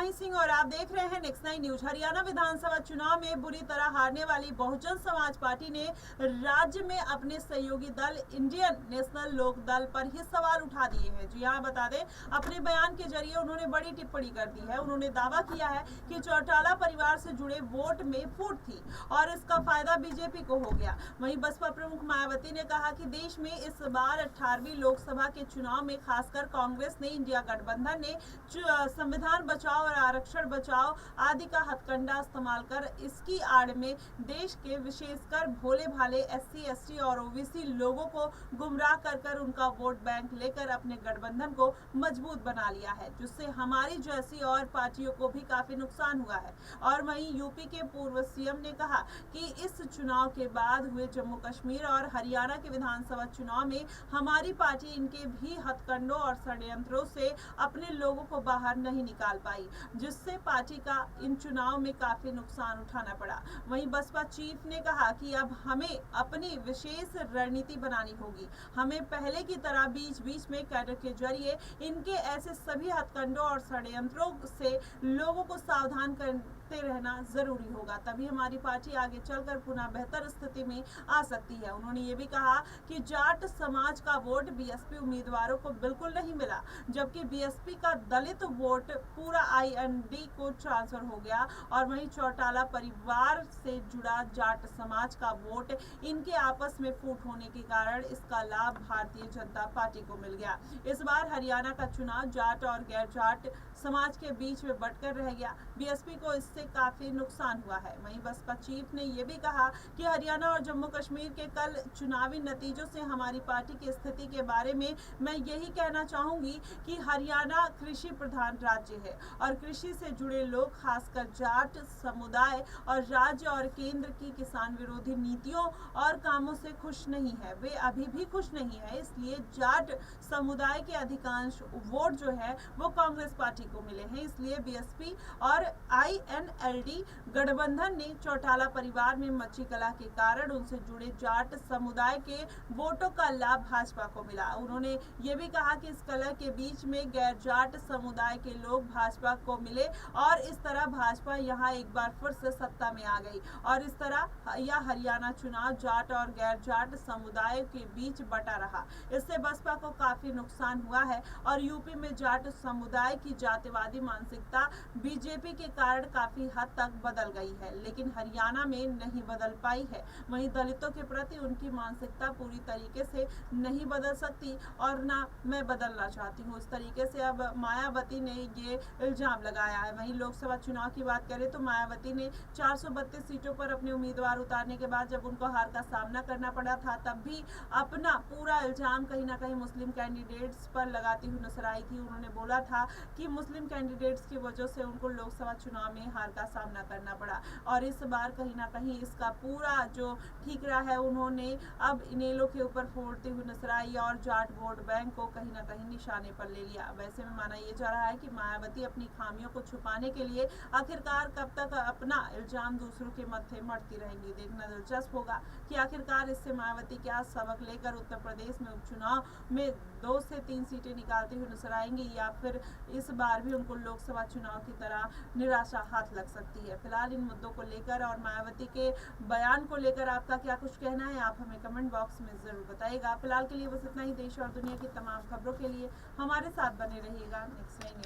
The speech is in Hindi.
माही सिंह और आप देख रहे हैं नेक्स्ट 9 न्यूज। हरियाणा विधानसभा चुनाव में बुरी तरह हारने वाली बहुजन समाज पार्टी ने राज्य में अपने सहयोगी दल इंडियन नेशनल लोक दल पर ही सवाल उठा दिए हैं। जी हाँ, बता दें, अपने बयान के जरिए उन्होंने बड़ी टिप्पणी कर दी है। उन्होंने दावा किया है कि चौटाला परिवार से जुड़े वोट में फूट थी और इसका फायदा बीजेपी को हो गया। वहीं बसपा प्रमुख मायावती ने कहा कि देश में इस बार 18वीं लोकसभा के चुनाव में खासकर कांग्रेस ने, इंडिया गठबंधन ने संविधान बचाओ और आरक्षण बचाओ आदि का हथकंडा इस्तेमाल कर इसकी आड़ में देश के विशेषकर भोले भाले SC ST और OBC लोगों को गुमराह कर उनका वोट बैंक लेकर अपने गठबंधन को मजबूत बना लिया है, जिससे हमारी जैसी और पार्टियों को भी काफी नुकसान हुआ है। और वहीं यूपी के पूर्व CM ने कहा कि इस चुनाव के बाद हुए जम्मू कश्मीर और हरियाणा के विधानसभा चुनाव में हमारी पार्टी इनके भी हथकंडों और षड्यंत्रों से अपने लोगों को बाहर नहीं निकाल पाई, जिससे पार्टी का इन चुनाव में काफी नुकसान उठाना पड़ा। वहीं बसपा चीफ ने कहा कि अब हमें अपनी विशेष रणनीति बनानी होगी। हमें पहले की तरह बीच बीच में कैडर के जरिए इनके ऐसे सभी हथकंडों और षड्यंत्रों से लोगों को सावधान करते रहना जरूरी होगा, तभी हमारी पार्टी आगे चलकर पुनः बेहतर स्थिति में आ सकती है। उन्होंने ये भी कहा कि जाट समाज का वोट BSP उम्मीदवारों को बिल्कुल नहीं मिला, जबकि BSP का दलित वोट पूरा IND को ट्रांसफर हो गया और वहीं चौटाला परिवार से जुड़ा जाट समाज का वोट इनके आपस में फूट होने के कारण इसका लाभ भारतीय जनता पार्टी को मिल गया। इस बार हरियाणा का चुनाव जाट और गैर जाट समाज के बीच में बंटकर रह गया। BSP को इससे काफी नुकसान हुआ है। वहीं बसपा चीफ ने यह भी कहा कि हरियाणा और जम्मू कश्मीर के कल चुनावी नतीजों से हमारी पार्टी की स्थिति के बारे में मैं यही कहना चाहूंगी कि हरियाणा कृषि प्रधान राज्य है और कृषि से जुड़े लोग खासकर जाट समुदाय और राज्य और केंद्र की किसान विरोधी नीतियों और कामों से खुश नहीं है। वे अभी भी खुश नहीं है, इसलिए जाट समुदाय के अधिकांश वोट जो है वो कांग्रेस पार्टी को मिले हैं। इसलिए BSP और INLD गठबंधन ने चौटाला परिवार में मच्छी कला के कारण उनसे जुड़े जाट समुदाय के वोटों का लाभ भाजपा को मिला। उन्होंने ये भी कहा कि इस कलह के बीच में गैर जाट समुदाय के लोग भाजपा को मिले और इस तरह भाजपा यहाँ एक बार फिर से सत्ता में आ गई और इस तरह यह हरियाणा चुनाव जाट और गैर जाट समुदाय के बीच बटा रहा। इससे बसपा को काफी नुकसान हुआ है और यूपी में जाट समुदाय की जातिवादी मानसिकता BJP के कारण काफी हद तक बदल गई है, लेकिन हरियाणा में नहीं बदल पाई है। वहीं दलितों के प्रति उनकी मानसिकता पूरी तरीके से नहीं बदल सकती और ना मैं बदलना चाहती हूँ। इस तरीके से अब मायावती ने ये इल्जाम लगाया है। वहीं लोकसभा चुनाव की बात करें तो मायावती ने 432 सीटों पर अपने उम्मीदवार उतारने के बाद जब उनको हार का सामना करना पड़ा था, तब भी अपना पूरा इल्जाम कहीं ना कहीं मुस्लिम कैंडिडेट्स पर लगाती हुई नजर आई थी। उन्होंने बोला था कि मुस्लिम कैंडिडेट्स की वजह से उनको लोकसभा चुनाव में हार का सामना करना पड़ा और इस बार कहीं ना कहीं इसका पूरा जो ठीकरा है उन्होंने अब इनेलो के ऊपर फोड़ते हुए नजर आई और जाट वोट बैंक को कहीं ना कहीं निशाने पर ले लिया। वैसे में माना यह जा रहा है कि मायावती अपनी खामियों को छुपाने के लिए आखिरकार कब तक अपना इल्जाम दूसरों के मत्थे मढ़ती रहेंगी। देखना दिलचस्प होगा कि आखिरकार इससे मायावती क्या सबक लेकर उत्तर प्रदेश में उपचुनाव में 2 से 3 सीटें निकालते हुए नजर आएंगी या फिर इस बार भी उनको लोकसभा चुनाव की तरह निराशा हाथ लग सकती है। फिलहाल इन मुद्दों को लेकर और मायावती के बयान को लेकर आपका क्या कुछ कहना है, आप हमें कमेंट बॉक्स में जरूर बताइएगा। फिलहाल के लिए बस इतना ही। देश और दुनिया की तमाम खबरों के लिए हमारे साथ बने रहिएगा नेक्स्ट 9 न्यूज।